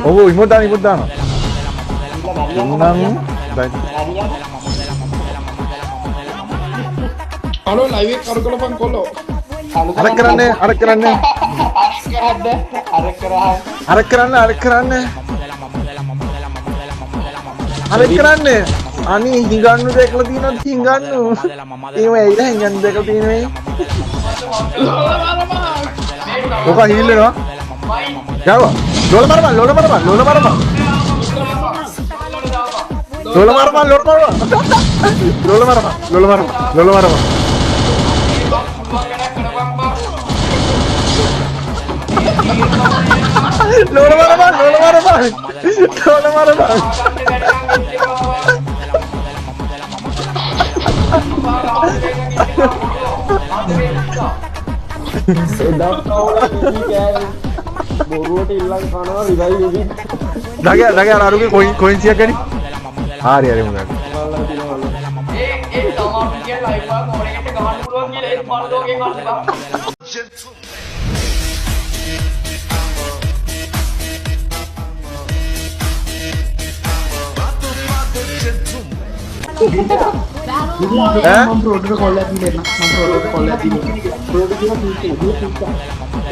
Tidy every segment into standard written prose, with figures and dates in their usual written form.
Oh, imut dah. Tenang, baik. Kalau live kalau bang kalau. Ada kerannya. Ani hingganu deh kalau tino hingganu. Ini dah hingganu deh kalau tino. Oka hill no? Jauh. Lola marah. Dagger aru ke coin siya kani? Hari muna.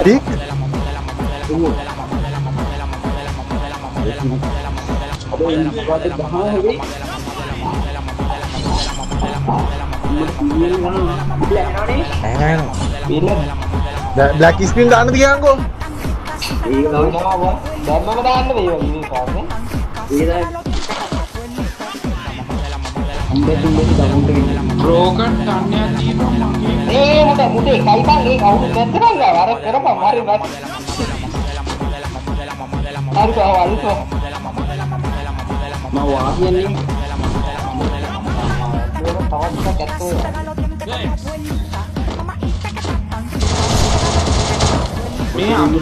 Tik? Black screen දාන්න තියන්කෝ. ඒක දානවා බං. දැම්මම දාන්න මේ වගේ මේ කාර්නේ. ඒක දාන්න. Broken tanya තියෙනවා මගේ. මුදේ කයි බං ඒ කවුරු නැද්ද බං අර කරපන් හරි බං. හරි මම වාහනේ තවත් කැත්තෝ මේ අමු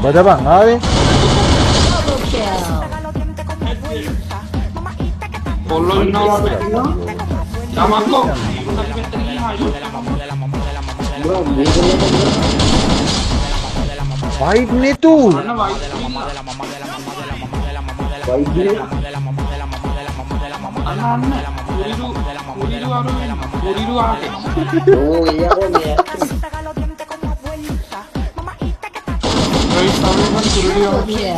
Baca bang, awe. follow ඉන්නවා තමක්කෝ Fight nih tuh. අන්න කුරිරු ආගේ ඕ iya kok ya රයිස් සමහන් කුරිරු ආගේ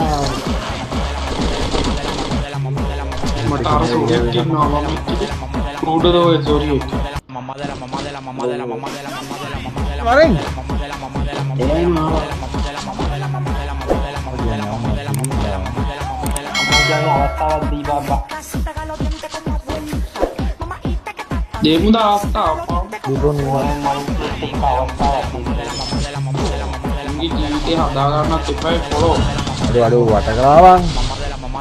මට අර සෝරියක් ඉන්නවා මම උඩ දෝ සෝරියක් Kemarin. Dia muda apa? Ini jadi ada karena tipe follow. Aduh, watak lawang.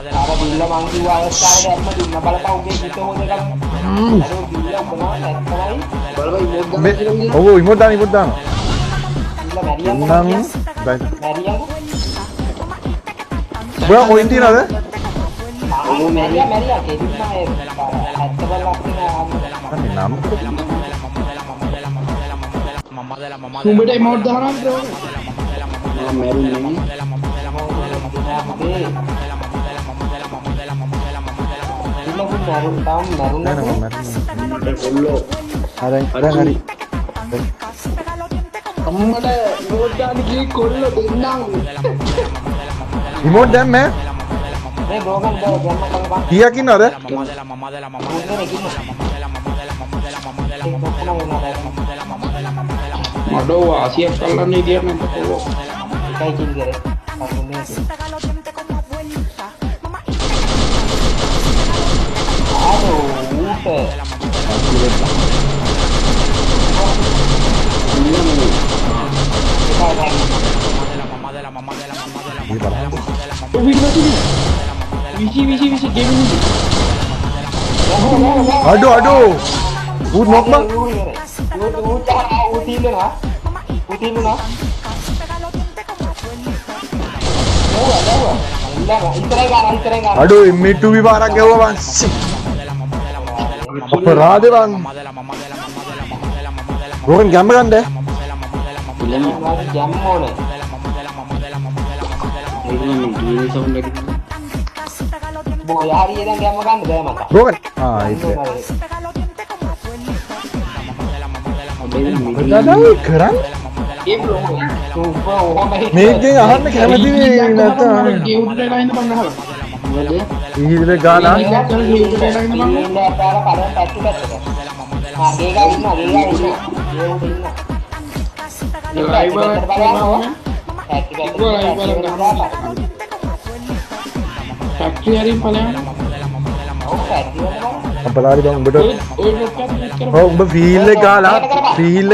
Ada bila mangsi wae saya amma dinna balapau ge gitu hode kan. Aduh bila benar net kai. Balapau Oh, imut dah. Bila Mariam. Tenang, baik. Mariam. Gua koin tin ada? Oh Mariam ke dinna e. Hatta balap na. Kan enam. Sumber emote දානවා bro. Mary නේ. Ada hari. අම්මට emote දාන්න ගියේ කොල්ල දෙන්නම්. Remote dem eh? මේ බ්‍රෝගන් දැම්ම කම Dia kin ada? මඩෝ වාසියක් කල්ලන්නේ ඉතින් මට කොල්ල. එකයි කිල් කරේ. Visi game ini. Aduh. Knock bang. Aduh, M2 parah gawa bang. Aparaade bang. Rogan gambar kan deh. Rogan. Ah itu. Ada keren. මේකෙන් අහන්න කැමති නැත්නම් ඊළඟ ගාලා फैक्ट्री हरी पलायन අපලාරි බං උඹට ඔව් උඹ ෆීල් එක ගාලා හරියට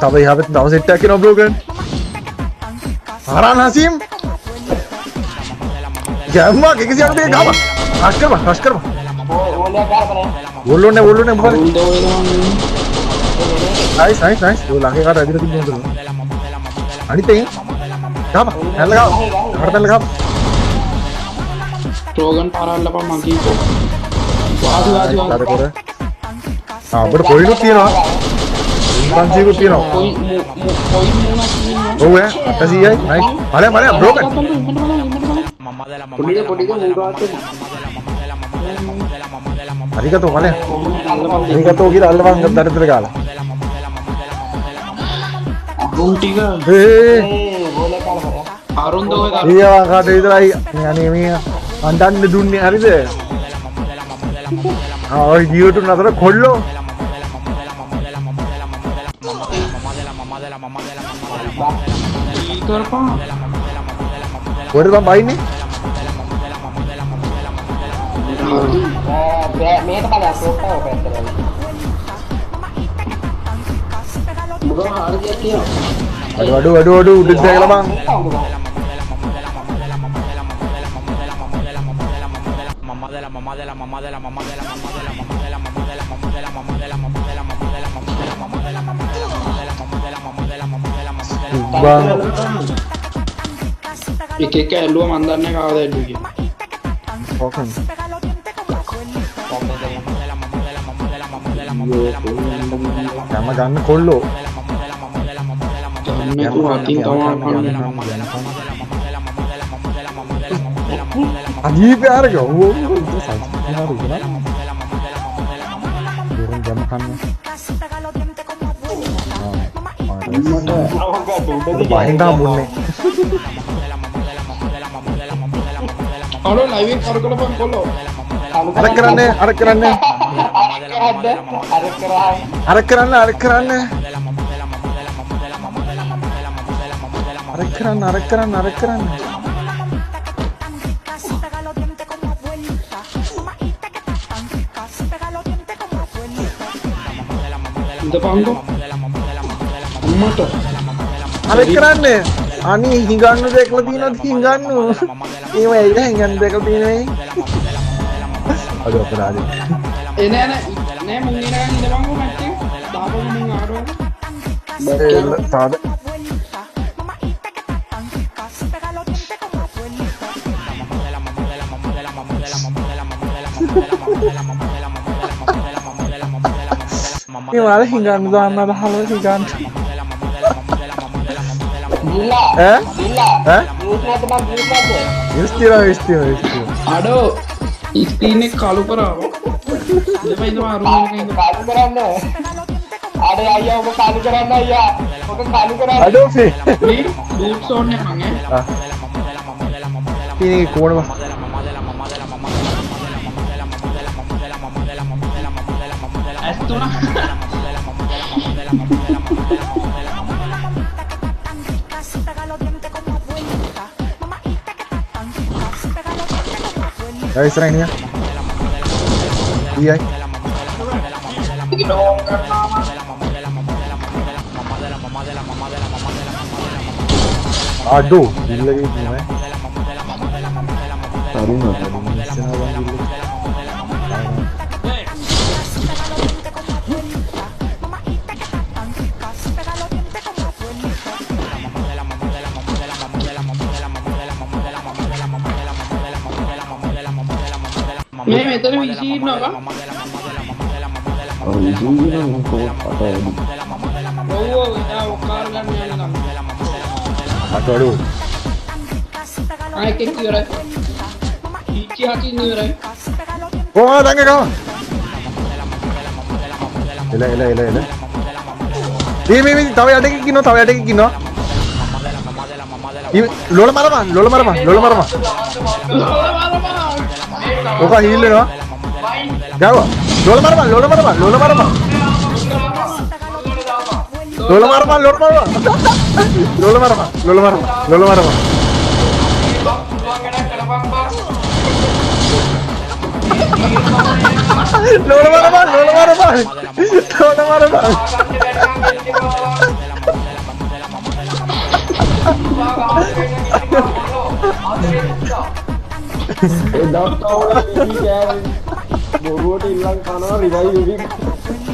තව ඉහාට තව සෙට් එකක් එනවා බ්‍රෝකන් ආරාන් හසීම් ගැම්මා කිසි අර දෙක ගාම රෂ් කරපන් වොල්ලෝනේ මොකද nice ඔය ළඟේ කාට ඇදිලා තිබුණ හොඳද අනිත් එකෙන් ගාම හැල්ල ගාම හරතල්ල ගාම रोगन पाराල්ලපන් මං කීකෝ වාසි කර අපිට කොයිනුත් තියෙනවා පන්සියකුත් තියෙනවා කොයි මූණක් ඔව් ඈ 800යි nice මලයා බ්‍රෝකන් අරිගතෝ මලයා අරිගතෝ කියලා අල්ලපන් දඩතර ගාලා बुंटी का अरुण दो iya කාට විතරයි මේ අනේ මේ අඬන්න දුන්නේ හරිද ඔය ජීවිතුන් අතර කොල්ලෝ කරපන් කොහෙද මම බයින්නේ මේක බලන්න සෝප්පා ඔක ඇත්තට අඩු උඩට දාගලා බං බං එක ඇල්ලුව මන් දන්නේ කවදාද ඇල්ලුවේ කියලා ඕකන් යම ගන්න කොල්ලෝ ගන්නතු අතින් තමා කන්නේ අජීබ යාරක ඕ සංස්කෘතිය හරි නේද දුරෙන් ගම කන්නේ බහින්ද හම්බුන්නේ අර ලයිව් එක කරකලපන් කොල්ලෝ අර කරන්නේ අර කරන්න ඉඳපන්කෝ අම්මට අර කරන්නේ අනි හිඟන්න දෙකලා තියෙනවද හිඟන්නු ඒව ඇයිද හිඟන්න දෙකලා තියෙන්නේ අද අපරාධේ නෑ මුන් ඉනගන්න ඉඳපන්කෝ මැට්ටේ දාපන් මුන් ආරෝ තාද මේ වල හිඟන්න දාන්නද හලෝ හිඟන්න ඉස්තිර අඩෝ ස්ක්‍රීන් එක කළු කරාව දෙපයින් තමයි අරුණ එකේ කාලු කරන්න අඩේ අයියා ඔබ කාලු කරන්න අයියා ඔබ කාලු කරන්න අඩෝ ෆේ බූට්ස් ඕන් එක මං මේ කොණම ඇස්තුණ guys right here iya aduh gila gitu men tadi nggak ada misalnya bang gila මේ මෙතන විසි ඉන්නවා ඔව් එයා ඔක්කාර ගන්න යන්නේ නම් අතවලු ආයෙත් ඉවරයි ඉච්චි හටින් ඉවරයි කොහොමද දඟ ගම එල මේ තව යටෙක් ඉන්නවා ලොල මරපන් ඕක හීල් වෙනවා ගාවා ලොල මරපන්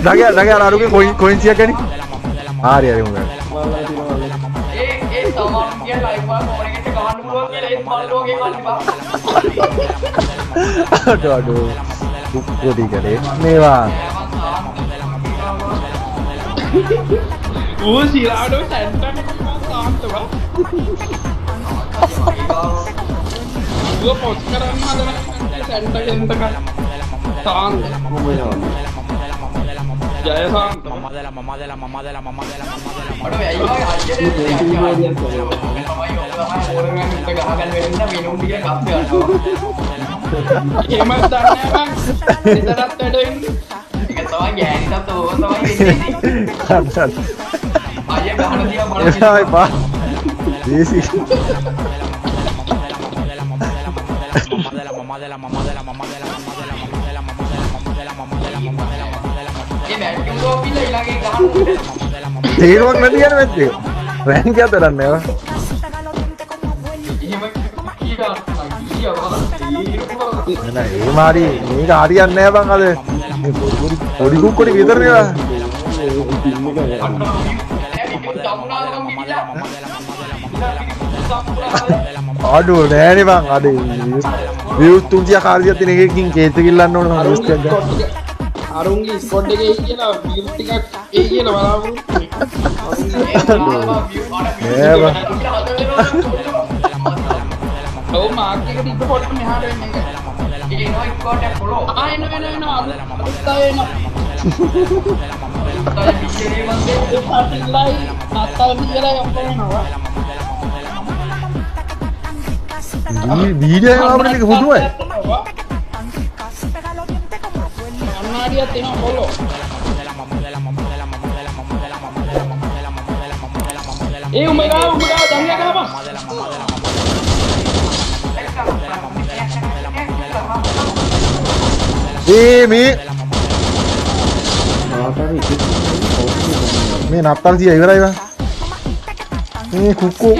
දග අරුගේ කොයින්සියක් ගැන හරි මුග අඩු පුප්පොඩි කරේ මේවා ඌ සිරාඩෝ සැන්ටන් තාන්තවා ඌ පොස් කරන්න හදන සැන්ට ගෙන්තක තාන්ත ජය සාන්ත එහෙමත් දන්නේ නැහැ මං ඉතරත් වැඩ ඉන්නේ ඒක තමයි ගෑණි තත් ඕක තමයි අයිය ගහන දිහා බලන්න ආයි බා දේසි ඒ බැටිං ගෝපිලා ඊළඟේ ගහන තේරුවක් නැති යන වැත්තේ රෑන්ක් එක තරන්නේ ඒවා නෑ ඒ මාරි මේක හරියන්නේ නෑ බං අද මේ පොඩි කුක්කොඩි විතරනේ අඩු නෑනේ බං අද views 300 තියෙන එකකින් කේත කිල්ලන්න ඕන රිස්ක් එක අරුන්ගේ ස්කොඩ් එකේ කියලා views ටිකක් ඒ කියලා බලාපොරොත්තු ඔව් මාක් එක තිබ්බ පොඩ්ඩක් මෙහාට වෙන්න එක. ඒක එනවා ස්කෝට් එක පොළොව. එන අලුත් අය එනවා. බීජේ වන්දේ පාටිලයි අතල් බීජලයි ඔක්කොම එනවා. බීජේ අපිට ටික පුදුමයි. අන්නාඩියත් එනවා පොළොව. ඒ උඹලා දන්නේ ගාවා. මේ නත්තල් තිය ඉවරයි බං මේ කුක්කෝ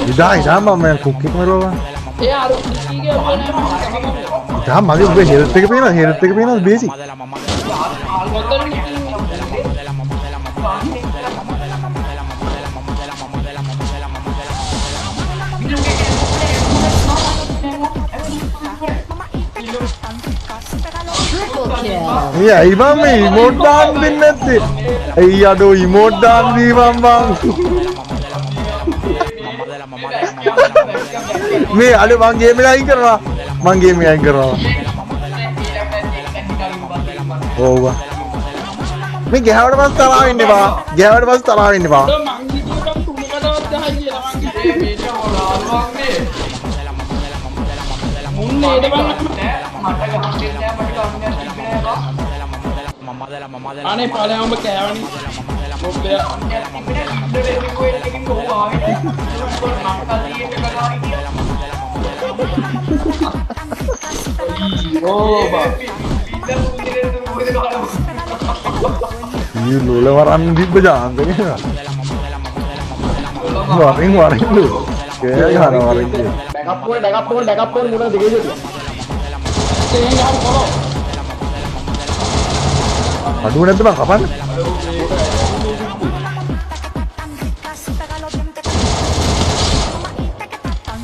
ඉදා මම කුක් එක මරුවා බං ඒ අර කීගේ ඔබනේ මගේ උඹේ හෙල්ත් එක පේනවා බේසි මේ ඇයි බං මේ ඉමෝට් දාන්න දෙන්නේ නැත්තේ ඇයි අඩෝ ඉමෝට් දාන්න දීපන් බං මේ අඩෝ මං ගේම් එක අයින් කරනවා ඔව් මේ ගෑවට පස්ස තරහ වෙන්න එපා මං හිතුවා තුනකටවත් ගහයි කියලා මං හිතුවේ මේක හොලාල්වන්නේ මුන් නේද බං අනේ ඵලයන් ඔබ කෑවනි ඔබේ ඊ ලෝල වරන් දිබ්බ ජාන්ද නේද වරින් ලු කෑ ගන්න වරින් බෑකප් පොල් මුල දෙකේ දෙන්න. තේන් ගහපු පොළොව අඩුව නැද්ද බං කපන්න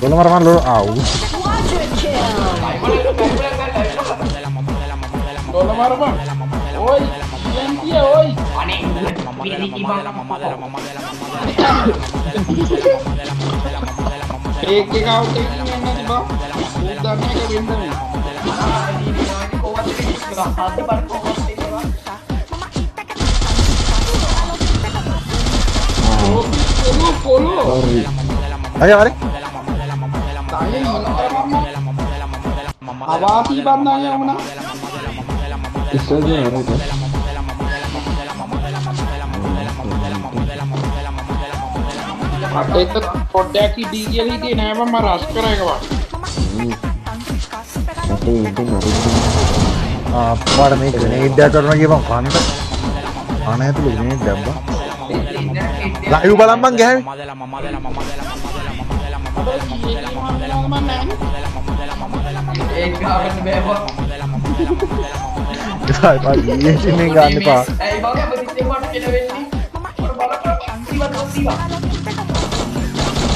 ලෝල මරමන් ලෝල ආව් मार बा ओए ये ओए අනේ පිරි කිව්වා एक एक आउट एक में ना बा उधर ने के विन कोलो अरे अरे ताले आवाज़ बंद आ गया हमना ඉස්සරහ යනවා ඒක පොඩ්ඩක් ඩීජේ හිතේ නෑ මම රස් කරේකවා පාඩ මේ ග්‍රනේඩ් එක කරනවා කියපන් කනට කන ඇතුලේ ග්‍රනේඩ් දැම්බා ලයිව් බලන් මං ගෑවේ ඒක ගන්න බෑවා ඊයේ ගන්න එපා ඇයි බං අපිට වට කෙන වෙන්නේ ඔර බලන්න ඉවත්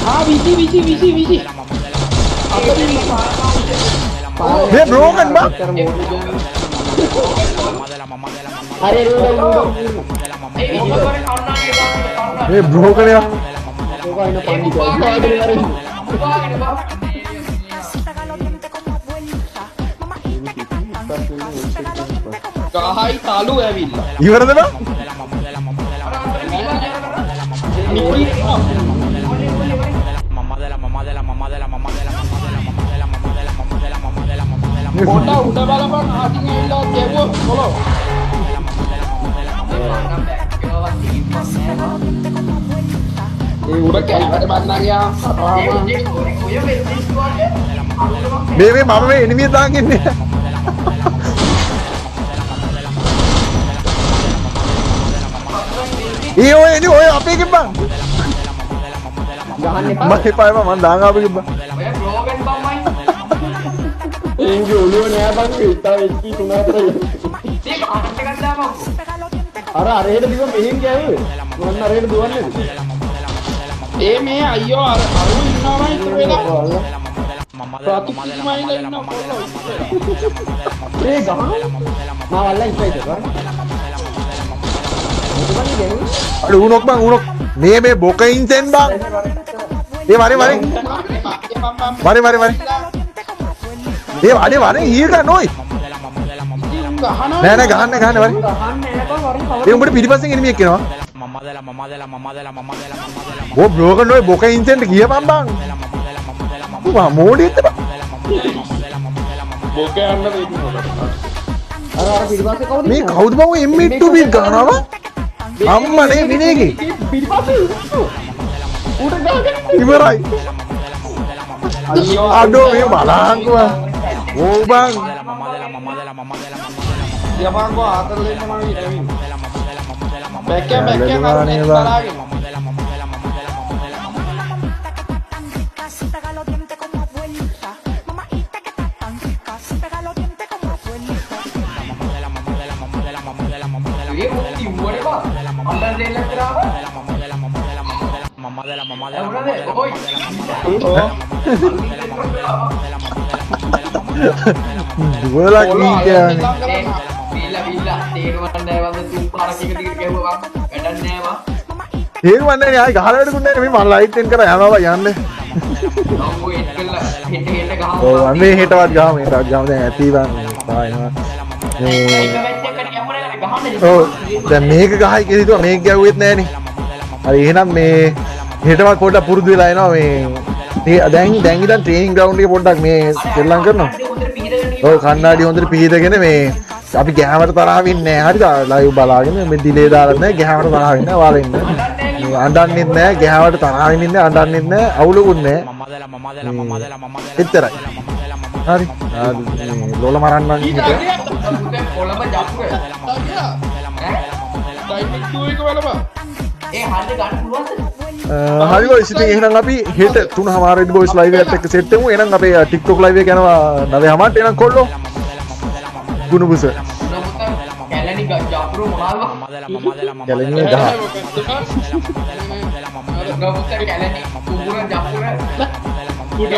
हाँ विजी මේ බ්‍රෝකන් බා අरे මේ බ්‍රෝකන් එක ඕකයින පන්දි ගාගෙන ගහයි तालू ඇවිල්ලා ඉවරද බා Kota udah balapan hatinya hilang Diego solo. Udah kayak ada bandang ya. මේ මම මේ එනිමිය දාගෙන ඉන්නේ ඔය එනි ඔය අපේ ගෙබ්බන් ගහන්න එපා මම එපා එපා මම දාන් ආපේ ගෙබ්බන් ඔය බ්ලොගන් බම්මයි එංගේ ඔළුව නෑ බං ඉතා HP 3-4 ඒක කන්ට් එකක් දාමු අර අරහෙට දිව මෙහෙන් ගෑවේ මොන්න අරහෙට දුවන්නේ ඒ මේ අයියෝ අර අරු ඉන්නවා ඉතුරු වෙලා. ප්‍රතික්‍රියාවයි ඉන්නවා කොල්ලෝ. ඒ ගහන මා වල්ලා ඉස්සයිද බං අර උණක් බං උණක් මේ බොකයින් තෙන් බං ඒ වරේ වරේ වරේ ඊට නෝයි නෑ ගහන්න වරේ ඒ උඹට පිටිපස්සෙන් එනිමියෙක් එනවා ඕ බ්‍රෝකන් ඔය බොකයින් තෙන්ට ගියපන් බං උඹ මොඩියද බං බොක යන්න වෙන්නේ. අර පිටිපස්සේ කවුද මේ කවුද බං ඔය M2 බීට් ගන්නවා අම්මනේ විනේගේ පිටිපස්සේ උඩ ගහගෙන ඉවරයි අයියෝ අඩෝ මේ බලහන්කෝ ඕ බං යමංගෝ ආතරලෙන්න මම ඉන්නේ. බැක්ක කරන්නේ බලාගෙන. දුවලා කීකෑනේ ඒක වන්නේ නෑ ආයි ගහලා වැඩකුත් නෑ මේ මම ලයිට් එන් කරා යනවා යන්නේ ඔව් අනේ හෙටවත් ගහමු දැන් ඇති බං පායනවා ඔව් දැන් මේක ගහයි කියලා හිතුවා මේක ගැව්වෙත් නෑනේ හරි එහෙනම් මේ හෙටවත් පොඩ්ඩක් පුරුදු වෙලා එනවා මේ දැන් ඉඳන් ට්‍රේනින් ග්‍රවුන්ඩ් එකේ පොඩ්ඩක් මේ ශ්‍රී ලංකා කරනවා ඔව් කන්නාඩි හොඳට පිහිටගෙන මේ අපි ගෑවට තරහ වෙන්නේ නැහැ හරිද ලයිව් බලාගෙන මේ ඩිලේ දාලා නැහැ ගෑවට තරහ වෙන්නේ නැහැ වාලා ඉන්න මේ අඬන්නෙත් නැහැ ගෑවට තරහ වෙන්නේ නැහැ අඬන්නෙත් නැහැ අවුලකුත් නැහැ එච්චරයි හරි ලෝල මරන්නම් හිට කොළඹ ජප්පුව ඩයිනික් 2 එක බලපන්. ඒ හරියට ගන්න පුළුවන්ද? හරි බොයිස් ඉතින් එහෙනම් අපි හෙට 3:00 වෙනි බොයිස් ලයිව් එකත් එක්ක සෙට් වෙමු එහෙනම් අපේ TikTok ලයිව් එක යනවා 9:00ට එහෙනම් කොල්ලෝ ගුණබුස කැලණි ජප්පුව මොනවද? කැලණි ගහ ගමුත කැලණි කුඹුර ජප්පුව කුඩ